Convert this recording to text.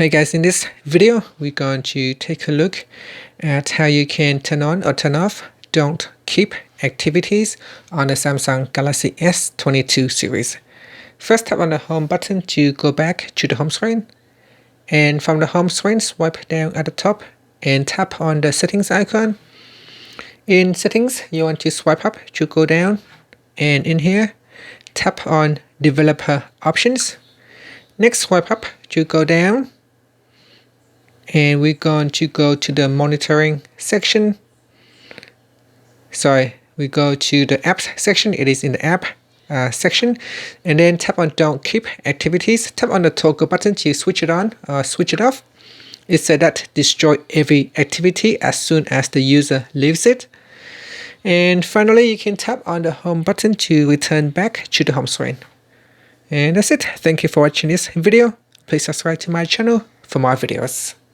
Hey guys, in this video we're going to take a look at how you can turn on or turn off don't keep activities on the Samsung Galaxy S22 series. First, tap on the home button to go back to the home screen, and from the home screen swipe down at the top and tap on the settings icon. In settings, you want to swipe up to go down, and in here tap on developer options. Next, swipe up to go down, and we're going to go to the monitoring section. We go to the apps section. It is in the app section, and then tap on don't keep activities. Tap on the toggle button to switch it on or switch it off. It said that destroy every activity as soon as the user leaves it. And finally, you can tap on the home button to return back to the home screen. And that's it. Thank you for watching this video. Please subscribe to my channel for more videos.